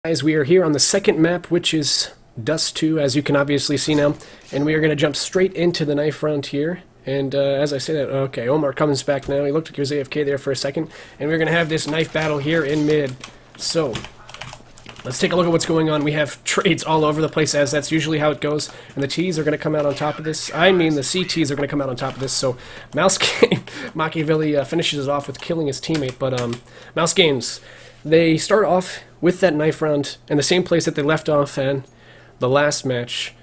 Guys, we are here on the second map, which is Dust 2, as you can obviously see now, and we are going to jump straight into the knife round here. And as I say that, okay, Omar comes back now. He looked like he was AFK there for a second, and we're going to have this knife battle here in mid. So, let's take a look at what's going on. We have trades all over the place, as that's usually how it goes, and the T's are going to come out on top of this. I mean, the CTs are going to come out on top of this. So, Mouse Game, Machiavelli finishes it off with killing his teammate, but Mouse Games, they start off with that knife round in the same place that they left off in the last match,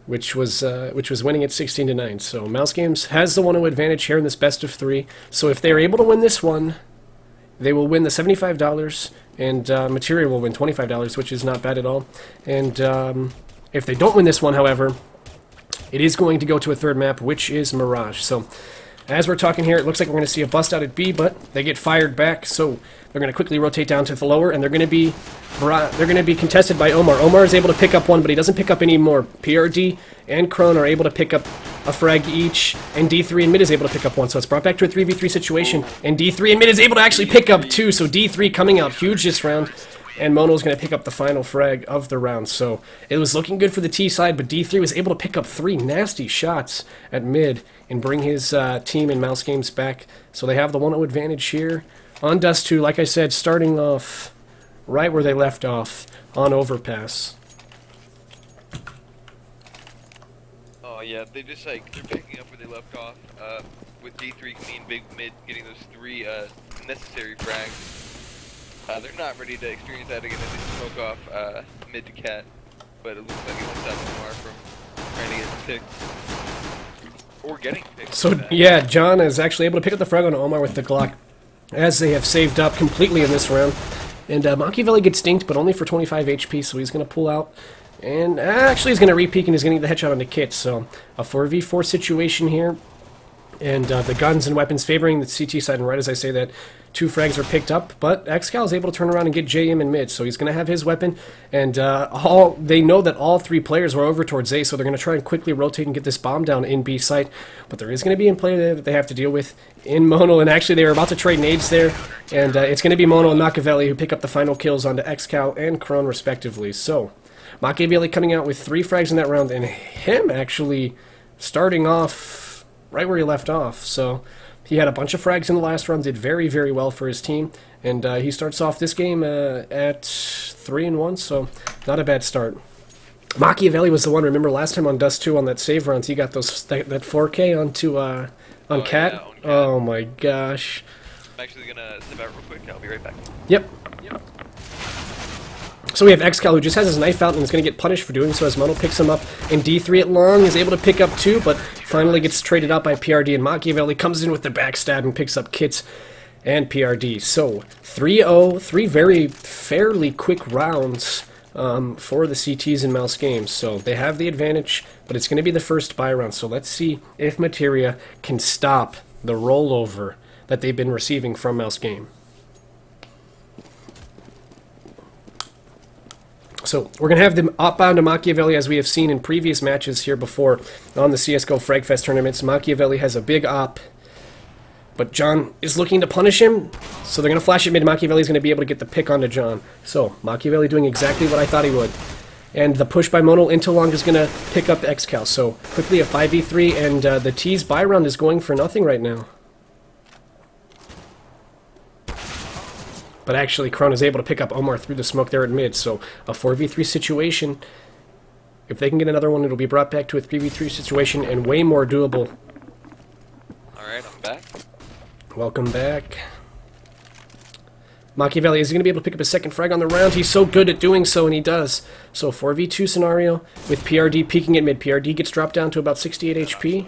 which was winning at 16-9. So Mouse Games has the 1-0 advantage here in this best of 3. So if they're able to win this one, they will win the $75, and Materia will win $25, which is not bad at all. And if they don't win this one, however, it is going to go to a third map, which is Mirage. So as we're talking here, it looks like we're going to see a bust out at B, but they get fired back, so they're going to quickly rotate down to the lower, and they're going to be contested by Omar. Omar is able to pick up one, but he doesn't pick up any more. PRD and Krone are able to pick up a frag each, and D3 and mid is able to pick up one, so it's brought back to a 3v3 situation, and D3 and mid is able to actually pick up two, so D3 coming out huge this round, and Mono's going to pick up the final frag of the round. So it was looking good for the T side, but D3 was able to pick up 3 nasty shots at mid and bring his team in Mouse Games back. So they have the 1-0 advantage here on Dust 2, like I said, starting off right where they left off on Overpass. Oh yeah, they're picking up where they left off, with D3 clean, big mid, getting those 3 necessary frags. They're not ready to experience that again as they smoke off mid to cat, but it looks like it won't stop Omar from trying to get picked. Or getting picked. So yeah, John is actually able to pick up the frag on Omar with the Glock, as they have saved up completely in this round. And Machiavelli gets dinked, but only for 25 HP, so he's going to pull out. And actually he's going to re-peek and he's going to get the headshot on the kit. So a 4v4 situation here. And the guns and weapons favoring the CT side, and right as I say that, 2 frags are picked up, but XCal is able to turn around and get JM in mid, so he's going to have his weapon, and they know that all 3 players were over towards A, so they're going to try and quickly rotate and get this bomb down in B site, but there is going to be a player there that they have to deal with in Mono, and actually they were about to trade nades there, and it's going to be Mono and Machiavelli who pick up the final kills onto XCal and Krone respectively. So Machiavelli coming out with 3 frags in that round, and him actually starting off right where he left off. So he had a bunch of frags in the last round, did very, very well for his team, and he starts off this game at 3-1, so not a bad start. Machiavelli was the one, remember last time on Dust 2 on that save round, he got that 4K onto on Cat. Yeah, on Cat. Oh my gosh. I'm actually gonna step out real quick, I'll be right back. Yep. So we have XCal who just has his knife out and is going to get punished for doing so as Mono picks him up, and D3 at long is able to pick up 2, but finally gets traded out by PRD, and Machiavelli comes in with the backstab and picks up kits and PRD. So 3-0, 3 very fairly quick rounds for the CTs in Mouse Games. So they have the advantage, but it's going to be the first buy round. So let's see if Materia can stop the rollover that they've been receiving from Mouse Game. So we're going to have them outbound to Machiavelli as we have seen in previous matches here before on the CSGO FragFest tournaments. Machiavelli has a big op, but John is looking to punish him, so they're going to flash it mid. Machiavelli's going to be able to get the pick onto John. So Machiavelli doing exactly what I thought he would. And the push by Mono into long is going to pick up XCal. So quickly a 5v3, and the T's buy round is going for nothing right now. But actually, Krone is able to pick up Omar through the smoke there at mid, so a 4v3 situation. If they can get another one, it'll be brought back to a 3v3 situation and way more doable. Alright, I'm back. Welcome back. Machiavelli, is he going to be able to pick up a second frag on the round? He's so good at doing so, and he does. So 4v2 scenario with PRD peeking at mid. PRD gets dropped down to about 68 HP.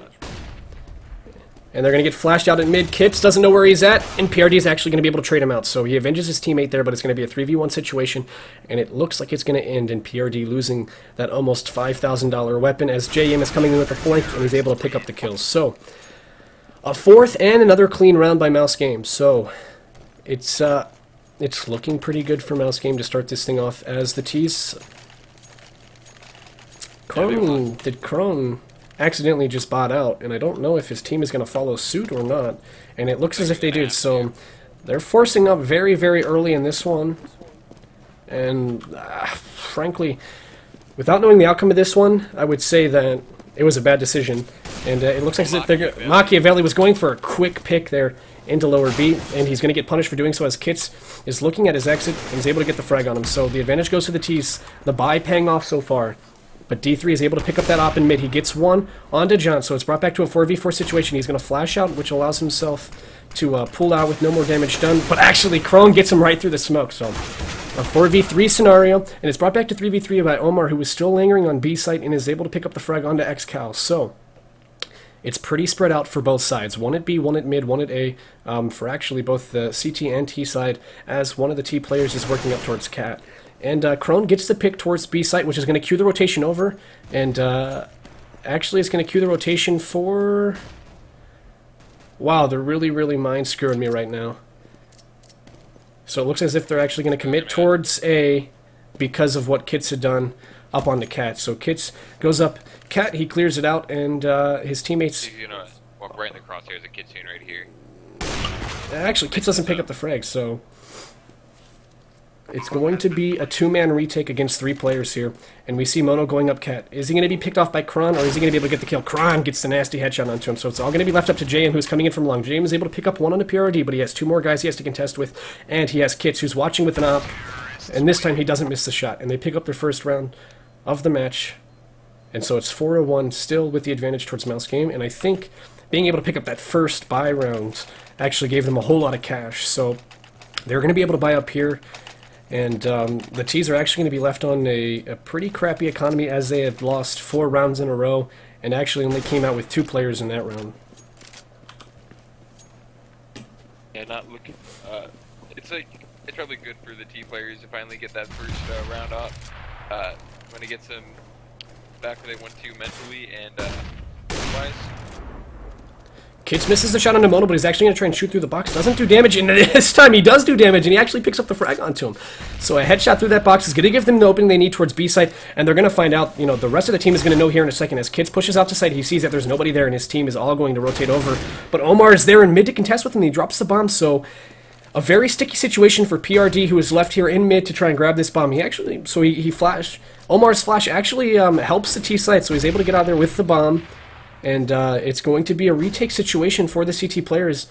And they're going to get flashed out at mid. Kits doesn't know where he's at, and PRD is actually going to be able to trade him out. So he avenges his teammate there, but it's going to be a 3v1 situation, and it looks like it's going to end in PRD losing that almost $5,000 weapon as JM is coming in with the flank, and he's able to pick up the kills. So a 4th and another clean round by Mouse Game. So it's looking pretty good for Mouse Game to start this thing off as the T's. Did Krone accidentally just bought out, and I don't know if his team is going to follow suit or not, and it looks as if they did, so they're forcing up very, very early in this one. And frankly, without knowing the outcome of this one, I would say that it was a bad decision. And it looks like Machiavelli was going for a quick pick there into lower B, and he's going to get punished for doing so as Kits is looking at his exit and is able to get the frag on him. So the advantage goes to the T's. The buy paying off so far. But D3 is able to pick up that op in mid. He gets one onto John, so it's brought back to a 4v4 situation. He's going to flash out, which allows himself to pull out with no more damage done. But actually, Crone gets him right through the smoke. So a 4v3 scenario, and it's brought back to 3v3 by Omar, who was still lingering on B site and is able to pick up the frag onto XCal. So it's pretty spread out for both sides. One at B, one at mid, one at A, for actually both the CT and T side, as one of the T players is working up towards Cat. And Crone gets the pick towards B site, which is going to cue the rotation over, and actually it's going to cue the rotation for... Wow, they're really mind screwing me right now. So it looks as if they're actually going to commit towards A because of what Kits had done up on the Cat. So Kits goes up Cat, he clears it out, and his teammates... You're gonna walk right in the crosshairs of Kits right here. Actually, Kits doesn't pick up the frag, so... It's going to be a two-man retake against 3 players here, and we see Mono going up Cat. Is he going to be picked off by Kron, or is he going to be able to get the kill? Kron gets the nasty headshot onto him, so it's all going to be left up to JM, who's coming in from long. JM is able to pick up one on a PRD, but he has 2 more guys he has to contest with, and he has Kits, who's watching with an op, and this time he doesn't miss the shot, and they pick up their first round of the match, and so it's 4-1, still with the advantage towards Mouse Game, and I think being able to pick up that first buy round actually gave them a whole lot of cash, so they're going to be able to buy up here. And the T's are actually going to be left on a pretty crappy economy, as they had lost 4 rounds in a row and actually only came out with 2 players in that round. Yeah, not looking. It's probably good for the T players to finally get that first round off. When it gets them back where they want to mentally and wise. Kits misses the shot onto Mono, but he's actually going to try and shoot through the box. Doesn't do damage, and this time he does do damage, and he actually picks up the frag onto him. So a headshot through that box is going to give them the opening they need towards B site, and they're going to find out, you know, the rest of the team is going to know here in a second. As Kits pushes out to site, he sees that there's nobody there, and his team is all going to rotate over. But Omar is there in mid to contest with him, and he drops the bomb, so a very sticky situation for PRD, who is left here in mid to try and grab this bomb. He actually, so he flash, Omar's flash actually helps the T site, so he's able to get out there with the bomb. And it's going to be a retake situation for the CT players.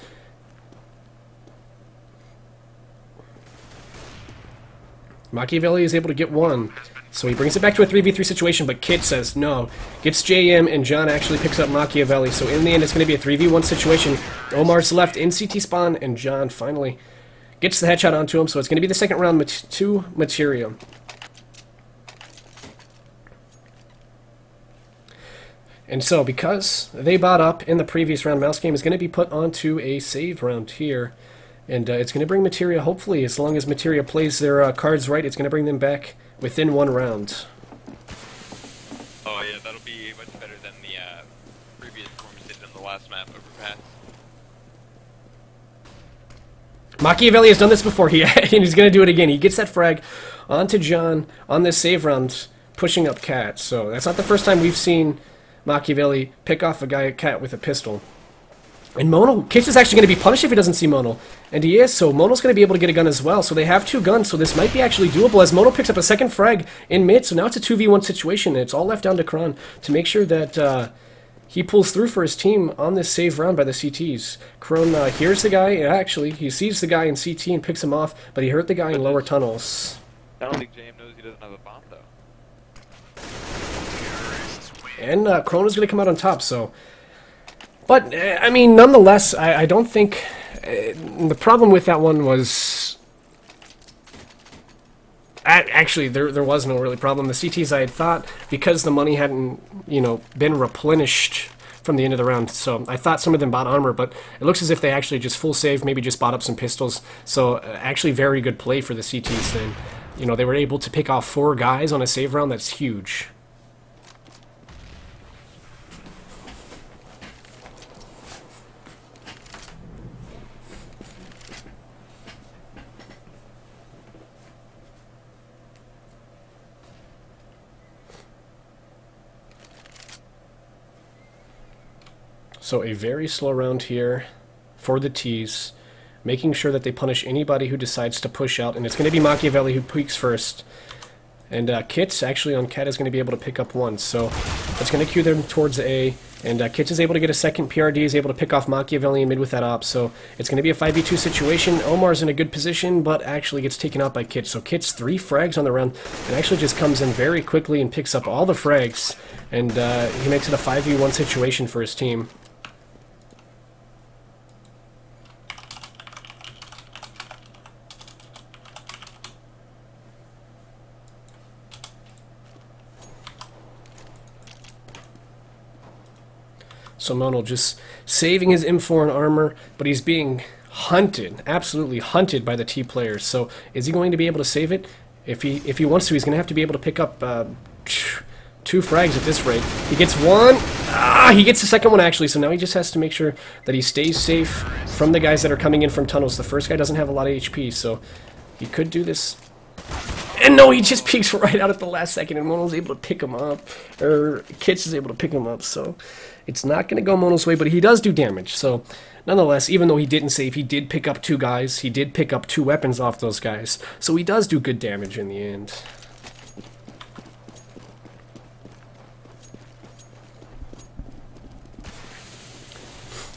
Machiavelli is able to get one. So he brings it back to a 3v3 situation, but Kit says no. Gets JM, and John actually picks up Machiavelli. So in the end, it's going to be a 3v1 situation. Omar's left in CT spawn, and John finally gets the headshot onto him. So it's going to be the second round to Materia. And so, because they bought up in the previous round, Mouse Game is going to be put onto a save round here. And it's going to bring Materia, hopefully, as long as Materia plays their cards right, it's going to bring them back within 1 round. Oh yeah, that'll be much better than the previous performance did in the last map overpass. Machiavelli has done this before, and he's going to do it again. He gets that frag onto John on this save round, pushing up Cat. So that's not the first time we've seen Machiavelli pick off a guy at Cat with a pistol. And Mono, Kits is actually going to be punished if he doesn't see Mono. And he is, so Mono's going to be able to get a gun as well. So they have 2 guns, so this might be actually doable as Mono picks up a second frag in mid. So now it's a 2v1 situation, and it's all left down to Kron to make sure that he pulls through for his team on this save round by the CTs. Kron hears the guy, actually, he sees the guy in CT and picks him off, but he hurt the guy in lower tunnels. I don't think JM knows he doesn't have a bomb, though. And Kron is going to come out on top, so... But, I mean, nonetheless, I don't think... the problem with that one was... Actually, there was no really problem. The CTs, I had thought, because the money hadn't, you know, been replenished from the end of the round, so I thought some of them bought armor, but it looks as if they actually just full save, maybe just bought up some pistols. So, actually, very good play for the CTs then. You know, they were able to pick off 4 guys on a save round. That's huge. So a very slow round here for the T's. making sure that they punish anybody who decides to push out, and it's going to be Machiavelli who peeks first. And Kits actually on Cat is going to be able to pick up one, so it's going to cue them towards A, and Kits is able to get a second PRD, is able to pick off Machiavelli in mid with that op, so it's going to be a 5v2 situation. Omar's in a good position, but actually gets taken out by Kits, so Kits 3 frags on the round, and actually just comes in very quickly and picks up all the frags, and he makes it a 5v1 situation for his team. So Mono just saving his M4 and armor, but he's being hunted, absolutely hunted by the T players. So is he going to be able to save it? If he wants to, he's going to have to be able to pick up 2 frags at this rate. He gets one. He gets the second one actually, so now he just has to make sure that he stays safe from the guys that are coming in from tunnels. The first guy doesn't have a lot of HP, so he could do this. And no, he just peeks right out at the last second, and Mono's able to pick him up. Or Kits is able to pick him up, so it's not going to go Mono's way, but he does do damage. So nonetheless, even though he didn't save, he did pick up 2 guys. He did pick up 2 weapons off those guys. So he does do good damage in the end.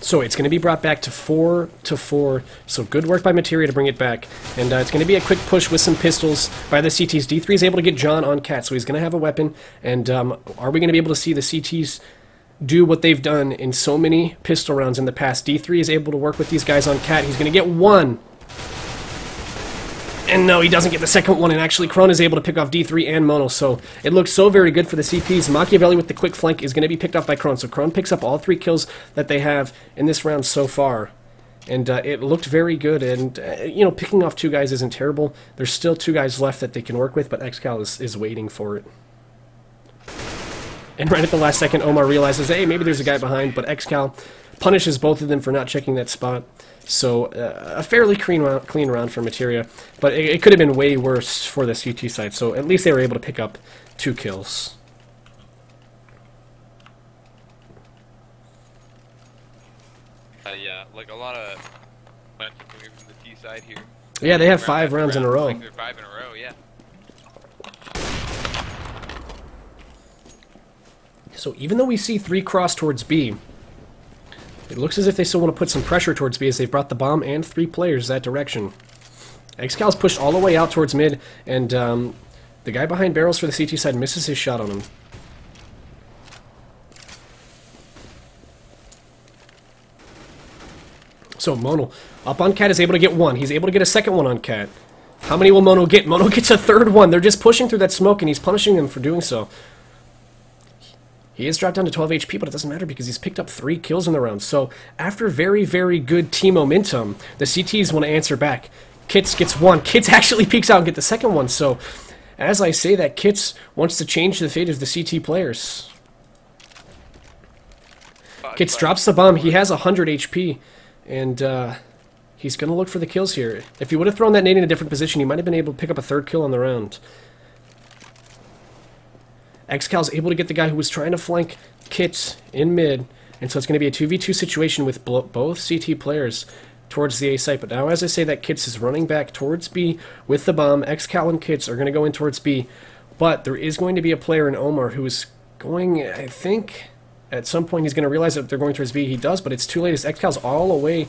So it's going to be brought back to 4-4. So good work by Materia to bring it back. And it's going to be a quick push with some pistols by the CTs. D3 is able to get John on Cat, so he's going to have a weapon. And are we going to be able to see the CTs do what they've done in so many pistol rounds in the past? D3 is able to work with these guys on Cat. He's going to get 1. And no, he doesn't get the second one, and actually Kron is able to pick off D3 and Mono, so it looks so very good for the CPs. Machiavelli with the quick flank is going to be picked off by Kron, so Kron picks up all 3 kills that they have in this round so far. And it looked very good, and, you know, picking off 2 guys isn't terrible. There's still 2 guys left that they can work with, but XCal is waiting for it. And right at the last second, Omar realizes, hey, maybe there's a guy behind, but XCal punishes both of them for not checking that spot. So a fairly clean round for Materia, but it could have been way worse for the CT side, so at least they were able to pick up 2 kills. Yeah, like a lot of momentum coming from the T side here. Yeah, they have 5 rounds in a row. Like they're 5 in a row, yeah. So even though we see 3 cross towards B, it looks as if they still want to put some pressure towards B as they've brought the bomb and 3 players that direction. XCal's pushed all the way out towards mid, and the guy behind barrels for the CT side misses his shot on him. So Mono, up on Cat, is able to get 1. He's able to get a second one on Cat. How many will Mono get? Mono gets a 3rd one. They're just pushing through that smoke, and he's punishing them for doing so. He is dropped down to 12 HP, but it doesn't matter because he's picked up 3 kills in the round. So after very, very good team momentum, the CTs want to answer back. Kits gets 1. Kits actually peeks out and get the second one. So as I say that, Kits wants to change the fate of the CT players. Kits drops the bomb. He has 100 HP, and he's going to look for the kills here. If he would have thrown that nade in a different position, he might have been able to pick up a 3rd kill on the round. XCal's able to get the guy who was trying to flank Kits in mid, and so it's going to be a 2v2 situation with both CT players towards the A site. But now, as I say that, Kits is running back towards B with the bomb. XCal and Kits are going to go in towards B, but there is going to be a player in Omar who is going, I think, at some point he's going to realize that they're going towards B. He does, but it's too late as XCal's all the way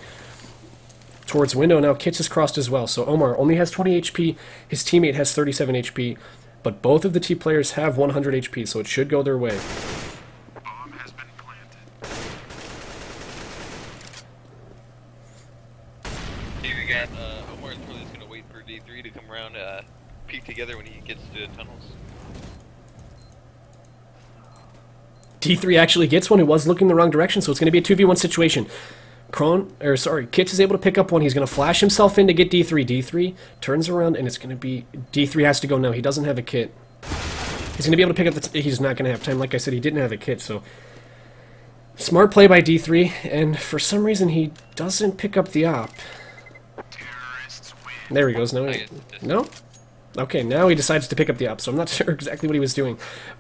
towards window. Now Kits is crossed as well, so Omar only has 20 HP. His teammate has 37 HP. But both of the T players have 100 HP, so it should go their way. Bomb has been planted. Here we got Omar is probably just going to wait for D3 to come around, peek together when he gets to tunnels. D3 actually gets one. It was looking the wrong direction, so it's going to be a 2v1 situation. Kits is able to pick up 1. He's going to flash himself in to get D3. D3 turns around, and it's going to be... D3 has to go now. He doesn't have a kit. He's going to be able to pick up the... He's not going to have time. Like I said, he didn't have a kit, so... Smart play by D3, and for some reason he doesn't pick up the op. There he goes. No? Okay, now he decides to pick up the op, so I'm not sure exactly what he was doing.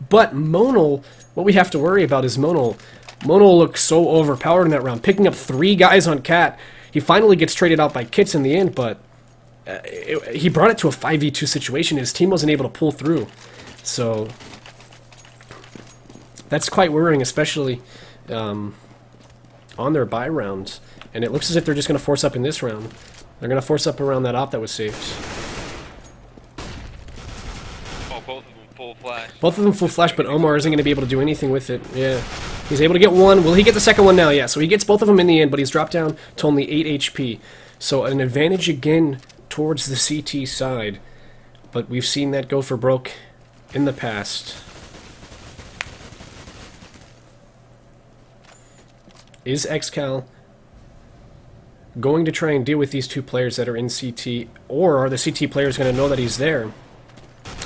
But Mono, what we have to worry about is Mono. Mono looks so overpowered in that round, picking up 3 guys on Cat. He finally gets traded out by Kits in the end, but he brought it to a 5v2 situation. His team wasn't able to pull through. So that's quite worrying, especially on their buy rounds. And it looks as if they're just going to force up in this round. They're going to force up around that op that was saved. Oh, both of them full flash. Both of them full flash, but Omar isn't going to be able to do anything with it. Yeah. He's able to get one. Will he get the second one now? Yeah, so he gets both of them in the end, but he's dropped down to only 8 HP. So an advantage again towards the CT side. But we've seen that go for broke in the past. Is XCal going to try and deal with these two players that are in CT, or are the CT players going to know that he's there?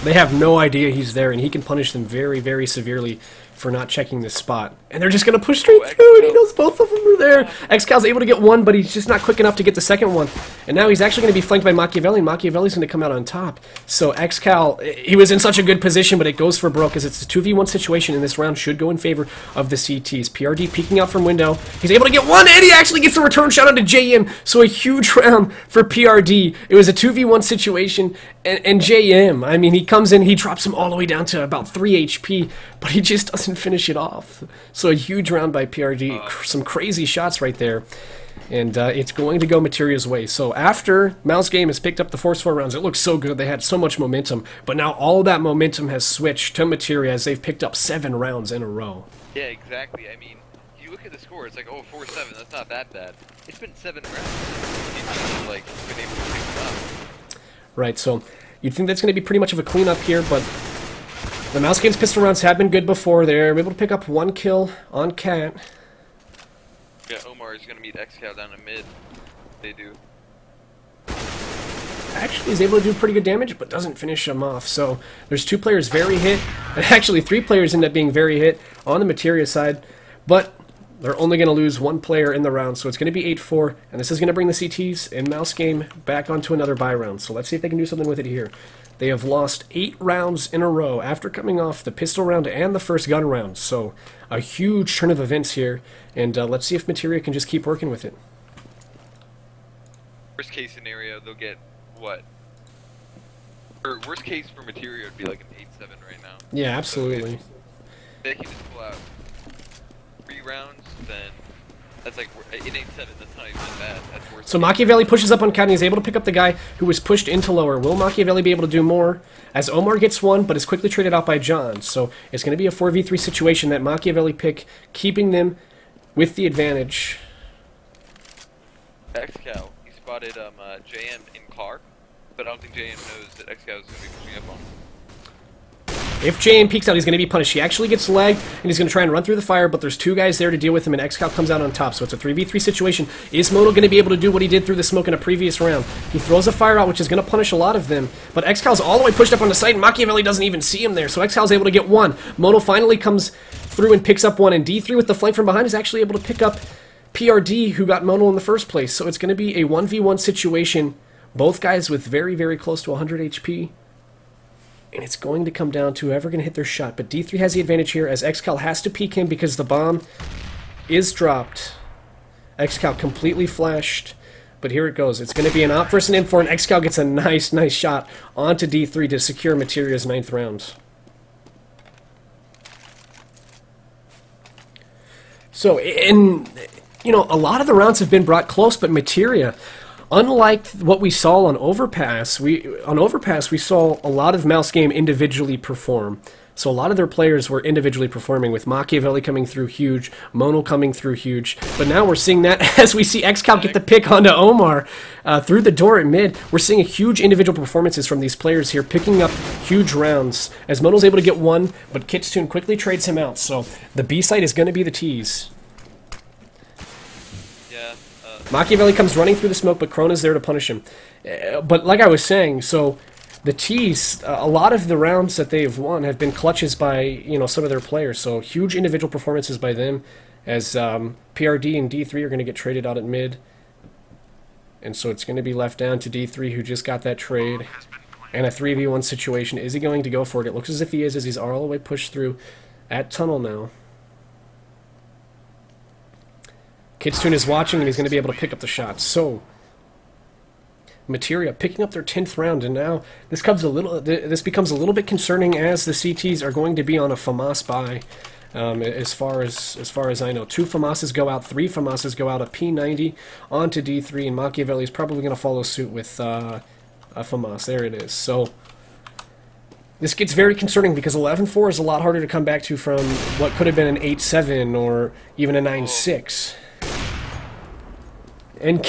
They have no idea he's there, and he can punish them very, very severely for not checking this spot. And they're just going to push straight through, and he knows both of them are there. XCal's able to get one, but he's just not quick enough to get the second one. And now he's actually going to be flanked by Machiavelli, and Machiavelli's going to come out on top. So XCal, he was in such a good position, but it goes for broke, as it's a 2v1 situation, and this round should go in favor of the CTs. PRD peeking out from window. He's able to get one, and he actually gets a return shot onto JM. So a huge round for PRD. It was a 2v1 situation, and JM, I mean, he comes in, he drops him all the way down to about 3 HP, but he just doesn't finish it off. So a huge round by PRD, some crazy shots right there, and it's going to go Materia's way. So after Mouse Game has picked up the first 4 rounds, it looks so good, they had so much momentum, but now all that momentum has switched to Materia as they've picked up 7 rounds in a row. Yeah, exactly. I mean, you look at the score, it's like, oh, 4-7, that's not that bad. It's been 7 rounds. You've like been able to pick them up. Right, so you'd think that's going to be pretty much of a cleanup here, but the Mouse Game's pistol rounds have been good before. They're able to pick up 1 kill on Cat. Yeah, Omar is going to meet XCal down in mid. They do. Actually, he's able to do pretty good damage, but doesn't finish him off. So there's 2 players very hit, and actually 3 players end up being very hit on the Materia side, but they're only going to lose 1 player in the round, so it's going to be 8-4, and this is going to bring the CTs in Mouse Game back onto another buy round. So let's see if they can do something with it here. They have lost 8 rounds in a row after coming off the pistol round and the first gun round, so a huge turn of events here, and let's see if Materia can just keep working with it. Worst case scenario, they'll get what? Or worst case for Materia would be like an 8-7 right now. Yeah, absolutely. So if they can just pull out 3 rounds, then that's like in 8-7. That's not even bad. That's worse. So Machiavelli pushes up on Cat, and he's able to pick up the guy who was pushed into lower. Will Machiavelli be able to do more? As Omar gets one, but is quickly traded out by John. So it's going to be a 4v3 situation that Machiavelli pick, keeping them with the advantage. XCal, he spotted JM in car, but I don't think JM knows that XCal is going to be pushing up on him. If JM peeks out, he's going to be punished. He actually gets lagged, and he's going to try and run through the fire, but there's 2 guys there to deal with him, and XCal comes out on top, so it's a 3v3 situation. Is Moto going to be able to do what he did through the smoke in a previous round? He throws a fire out, which is going to punish a lot of them, but XCal's all the way pushed up on the side, and Machiavelli doesn't even see him there, so XCal's able to get 1. Moto finally comes through and picks up 1, and D3 with the flank from behind is actually able to pick up PRD, who got Moto in the first place, so it's going to be a 1v1 situation, both guys with very, very close to 100 HP. And it's going to come down to whoever can hit their shot. But D3 has the advantage here, as XCal has to peek him because the bomb is dropped. XCal completely flashed. But here it goes. It's going to be an op versus an M4, and XCal gets a nice shot onto D3 to secure Materia's 9th round. So, you know, a lot of the rounds have been brought close, but Materia, unlike what we saw on Overpass, we saw a lot of Mouse Game individually perform. So a lot of their players were individually performing, with Machiavelli coming through huge, Mono coming through huge. But now we're seeing that as we see XCal get the pick onto Omar through the door at mid. We're seeing huge individual performances from these players here, picking up huge rounds. As Mono's able to get 1, but Kitsune quickly trades him out. So the B side is going to be the tease. Machiavelli comes running through the smoke, but Krona's there to punish him. But like I was saying, so the T's, a lot of the rounds that they've won have been clutches by, you know, some of their players. So huge individual performances by them, as PRD and D3 are going to get traded out at mid. And so it's going to be left down to D3, who just got that trade. And a 3v1 situation. Is he going to go for it? It looks as if he is, as he's all the way pushed through at tunnel now. Kitsune is watching, and he's going to be able to pick up the shots. So, Materia picking up their 10th round, and now this becomes a little bit concerning as the CTs are going to be on a FAMAS buy. As far as I know, 2 FAMASes go out, 3 FAMASes go out, a P90 onto D3, and Machiavelli is probably going to follow suit with a FAMAS. There it is. So this gets very concerning because 11-4 is a lot harder to come back to from what could have been an 8-7 or even a 9-6. And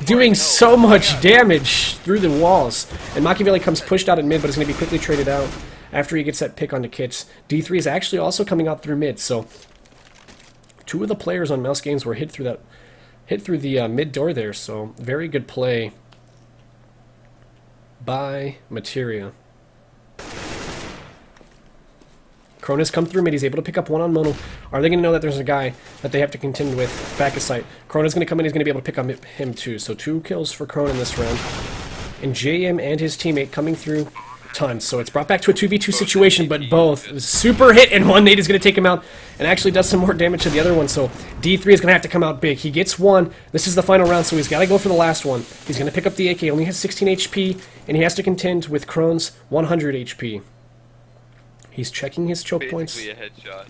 doing so much damage through the walls. And Machiavelli comes pushed out at mid, but is going to be quickly traded out after he gets that pick onto Kits. D3 is actually also coming out through mid, so 2 of the players on Mouse Games were hit through the mid door there, so very good play by Materia. Cronus come through mid, he's able to pick up one on Mono. Are they going to know that there's a guy that they have to contend with back of sight? Crona's going to come in, he's going to be able to pick up him too. So 2 kills for Crona in this round. And JM and his teammate coming through tons. So it's brought back to a 2v2 situation, but both super hit, and one nade is going to take him out and actually does some more damage to the other one. So D3 is going to have to come out big. He gets one. This is the final round, so he's got to go for the last one. He's going to pick up the AK, only has 16 HP, and he has to contend with Krone's 100 HP. He's checking his choke points. Basically a headshot.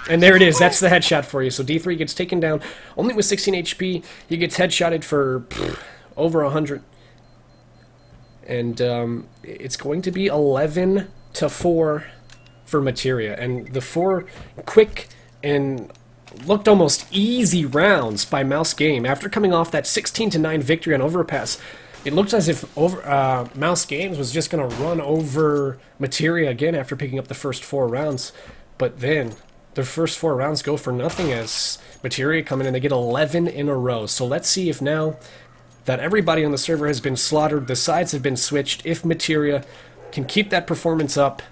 And there it is. That's the headshot for you. So D3 gets taken down. Only with 16 HP. He gets headshotted for over 100. And it's going to be 11-4 for Materia. And the 4 quick and looked almost easy rounds by Mouse Game. After coming off that 16-9 victory on Overpass, it looked as if Mouse Games was just going to run over Materia again after picking up the first 4 rounds. But then the first 4 rounds go for nothing as Materia come in and they get 11 in a row. So let's see if now that everybody on the server has been slaughtered, the sides have been switched, if Materia can keep that performance up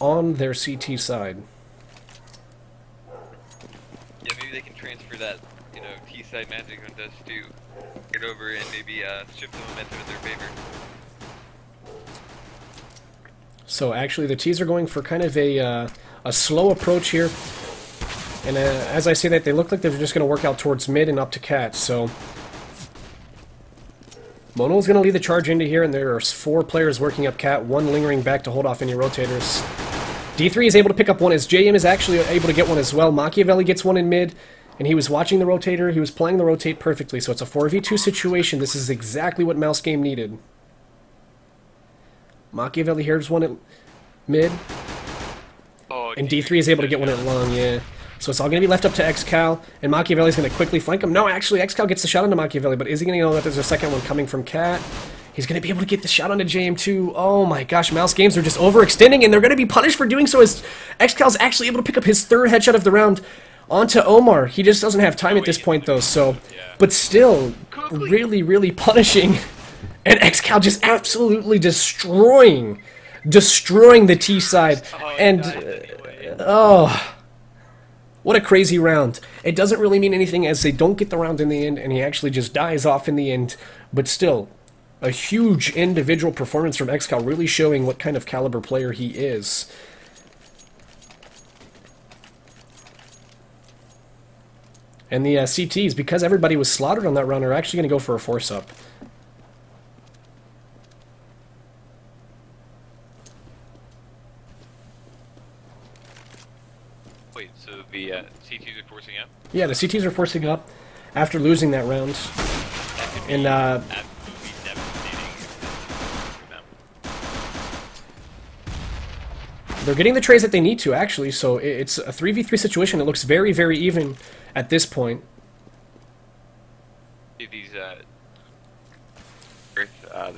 on their CT side. Yeah, maybe they can transfer that, you know, T-side magic on Dust 2. Get over and maybe shift the momentum in their favor. So actually the T's are going for kind of a slow approach here. And as I say that, they look like they're just going to work out towards mid and up to Cat. So Mono is going to lead the charge into here, and there are 4 players working up Cat, 1 lingering back to hold off any rotators. D3 is able to pick up one as JM is actually able to get one as well. Machiavelli gets one in mid. And he was watching the rotator, he was playing the rotate perfectly, so it's a 4v2 situation. This is exactly what Mouse Game needed. Machiavelli hears one at mid, and D3 is able to get one at long, yeah. So it's all going to be left up to XCal, and Machiavelli's going to quickly flank him. No, actually, XCal gets the shot onto Machiavelli, but is he going to know that there's a second one coming from Cat? He's going to be able to get the shot onto JM2. Oh my gosh, Mouse Games are just overextending, and they're going to be punished for doing so as XCal's actually able to pick up his 3rd headshot of the round. Onto Omar. He just doesn't have time at this point, though, so... But still, really, really punishing. And XCal just absolutely destroying the T side. And, oh... What a crazy round. It doesn't really mean anything as they don't get the round in the end, and he actually just dies off in the end. But still, a huge individual performance from XCal, really showing what kind of caliber player he is. And the CTs, because everybody was slaughtered on that round, are actually going to go for a force-up. Wait, so the CTs are forcing up? Yeah, the CTs are forcing up after losing that round. And absolutely devastating for them. they're getting the trades that they need to, actually, so it's a 3v3 situation. It looks very, very even at this point. These the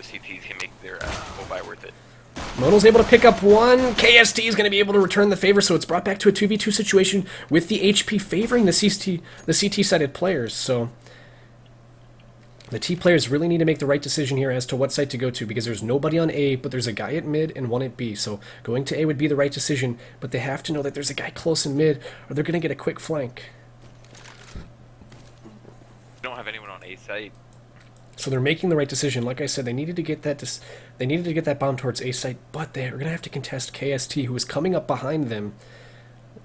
CTs can make their full buy worth it. Mono's able to pick up one. KST is going to be able to return the favor, so it's brought back to a 2v2 situation with the HP favoring the CT-sided players. So the T players really need to make the right decision here as to what site to go to, because there's nobody on A, but there's a guy at mid and one at B. So going to A would be the right decision, but they have to know that there's a guy close in mid, or they're going to get a quick flank. We don't have anyone on A site. So they're making the right decision. Like I said, they needed to get that bomb towards A site, but they're going to have to contest KST, who is coming up behind them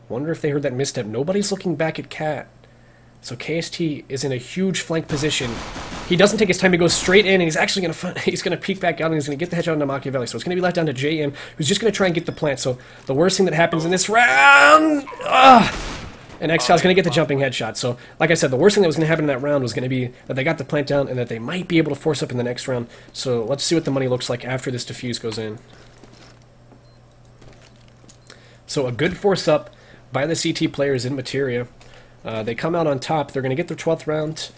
Wonder if they heard that misstep. Nobody's looking back at Cat. So KST is in a huge flank position. He doesn't take his time to go straight in, and he's actually gonna peek back out, and he's gonna get the headshot into Machiavelli. So it's gonna be left down to JM, who's just gonna try and get the plant. So the worst thing that happens in this round, and Exhal's gonna get the jumping headshot. So like I said, the worst thing that was gonna happen in that round was gonna be that they got the plant down, and that they might be able to force up in the next round. So let's see what the money looks like after this defuse goes in. So a good force up by the CT players in Materia. They come out on top. They're going to get their 12th round.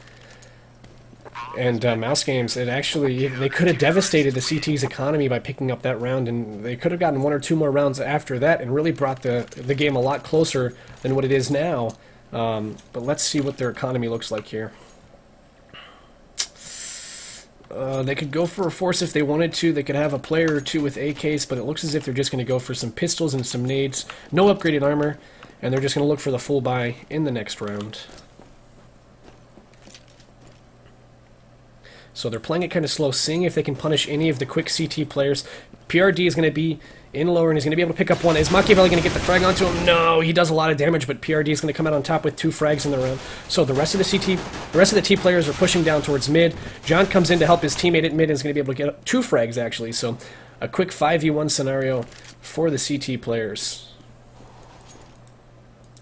And Mouse Games, they could have devastated the CT's economy by picking up that round, and they could have gotten 1 or 2 more rounds after that and really brought the game a lot closer than what it is now. But let's see what their economy looks like here. They could go for a force if they wanted to. They could have a player or 2 with AKs, but it looks as if they're just going to go for some pistols and some nades. No upgraded armor. And they're just going to look for the full buy in the next round. So they're playing it kind of slow, seeing if they can punish any of the quick CT players. PRD is going to be in lower, and he's going to be able to pick up 1. Is Machiavelli going to get the frag onto him? No, he does a lot of damage, but PRD is going to come out on top with 2 frags in the round. So the rest of the T players are pushing down towards mid. John comes in to help his teammate at mid and is going to be able to get 2 frags, actually. So a quick 5v1 scenario for the CT players.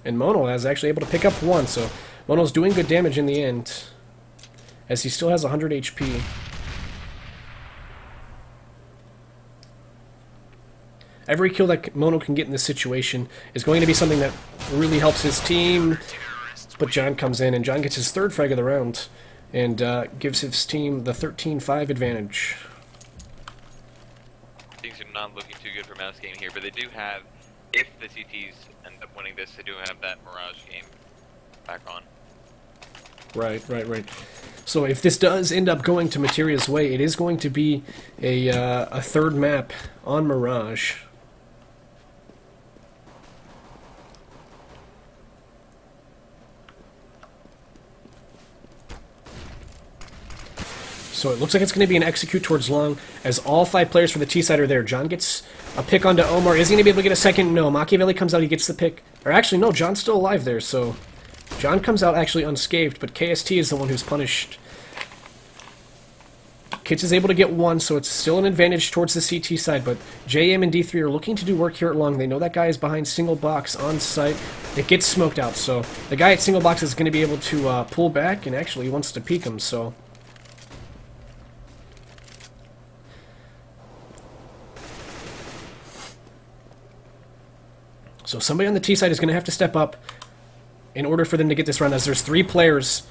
And Mono is actually able to pick up 1, so Mono's doing good damage in the end, as he still has 100 HP. Every kill that Mono can get in this situation is going to be something that really helps his team, but John comes in, and John gets his 3rd frag of the round, and gives his team the 13-5 advantage. Things are not looking too good for Mouse Game here, but they do have, if the CTs end up winning this, they do have that Mirage game back on. Right. So if this does end up going to Materia's way, it is going to be a 3rd map on Mirage. So it looks like it's going to be an execute towards long, as all 5 players for the T side are there. John gets a pick onto Omar. Is he going to be able to get a second? No. Machiavelli comes out, he gets the pick. Or actually, no, John's still alive there, so John comes out actually unscathed, but KST is the one who's punished. Kits is able to get 1, so it's still an advantage towards the CT side, but JM and D3 are looking to do work here at long. They know that guy is behind single box on site. It gets smoked out, so the guy at single box is going to be able to pull back, and actually he wants to peek him, so... So somebody on the T side is going to have to step up in order for them to get this round, as there's 3 players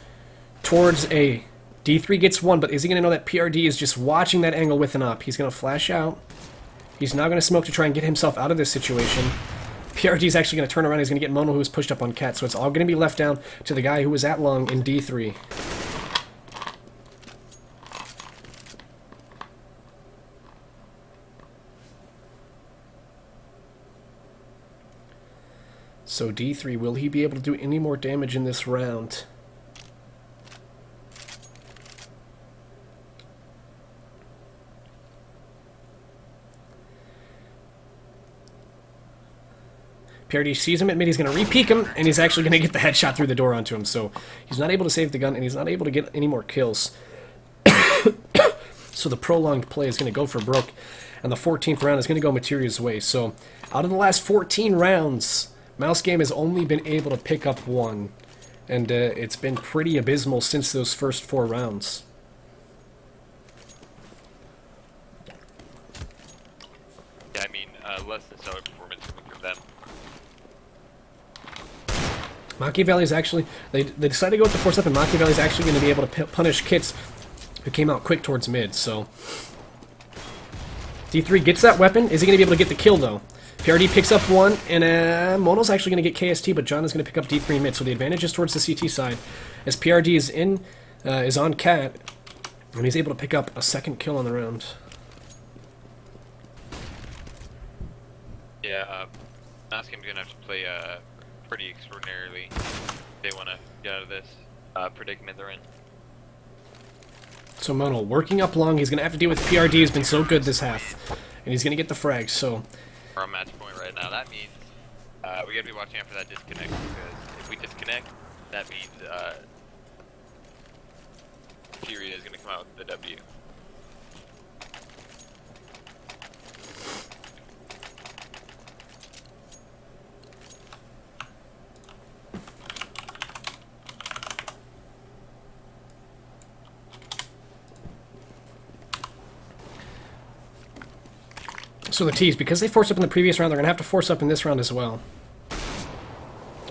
towards A. D3 gets 1, but is he going to know that PRD is just watching that angle with an up? He's going to flash out. He's now going to smoke to try and get himself out of this situation. PRD is actually going to turn around. He's going to get Mono, who was pushed up on Cat, so it's all going to be left down to the guy who was at long in D3. So D3, will he be able to do any more damage in this round? PRD sees him at mid, he's going to re-peek him, and he's actually going to get the headshot through the door onto him. So he's not able to save the gun, and he's not able to get any more kills. So the prolonged play is going to go for broke, and the 14th round is going to go Materia's way. So out of the last 14 rounds, Mouse Game has only been able to pick up 1, and it's been pretty abysmal since those first 4 rounds. Yeah, I mean, less than stellar performance coming from them. Machiavelli is actually... They decided to go with the force up, and Machiavelli is actually going to be able to punish Kits, who came out quick towards mid, so... D3 gets that weapon. Is he going to be able to get the kill, though? PRD picks up 1, and Mono's actually going to get KST, but John is going to pick up D3 mid, so the advantage is towards the CT side, as PRD is on Cat, and he's able to pick up a 2nd kill on the round. Yeah, Mouse Game's going to have to play pretty extraordinarily if they want to get out of this predicament they're in. So Mono working up long, he's going to have to deal with PRD, who's been so good this half, and he's going to get the frag, so... We're on match point right now. That means We gotta be watching out for that disconnect, because if we disconnect, that means Fury is gonna come out with the W. So the T's, because they forced up in the previous round, they're going to have to force up in this round as well.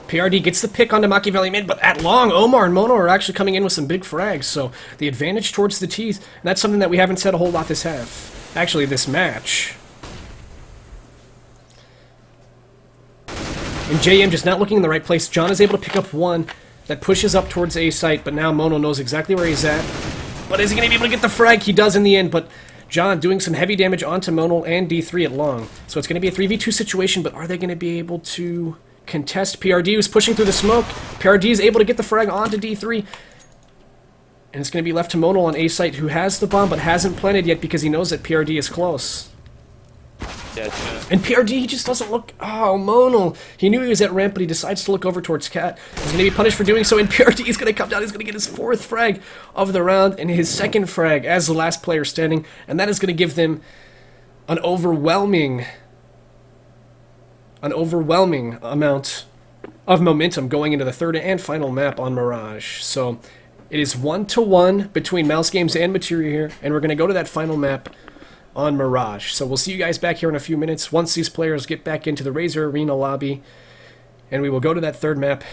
PRD gets the pick onto Machiavelli mid, but at long, Omar and Mono are actually coming in with some big frags, so the advantage towards the T's, and that's something that we haven't said a whole lot this half. Actually, this match. And JM just not looking in the right place. John is able to pick up one that pushes up towards A site, but now Mono knows exactly where he's at. But is he going to be able to get the frag? He does in the end, but John doing some heavy damage onto Monal and D3 at long. So it's going to be a 3v2 situation, but are they going to be able to contest? PRD was pushing through the smoke. PRD is able to get the frag onto D3. And it's going to be left to Monal on A site, who has the bomb but hasn't planted yet because he knows that PRD is close. Yeah, and PRD, he just doesn't look... Oh, Monal. He knew he was at ramp, but he decides to look over towards Cat. He's going to be punished for doing so, and PRD is going to come down. He's going to get his 4th frag of the round and his 2nd frag as the last player standing. And that is going to give them an overwhelming amount of momentum going into the 3rd and final map on Mirage. So it is 1-1 between Mouse Games and Materia here, and we're going to go to that final map on Mirage. So we'll see you guys back here in a few minutes once these players get back into the Razer Arena lobby, and we will go to that 3rd map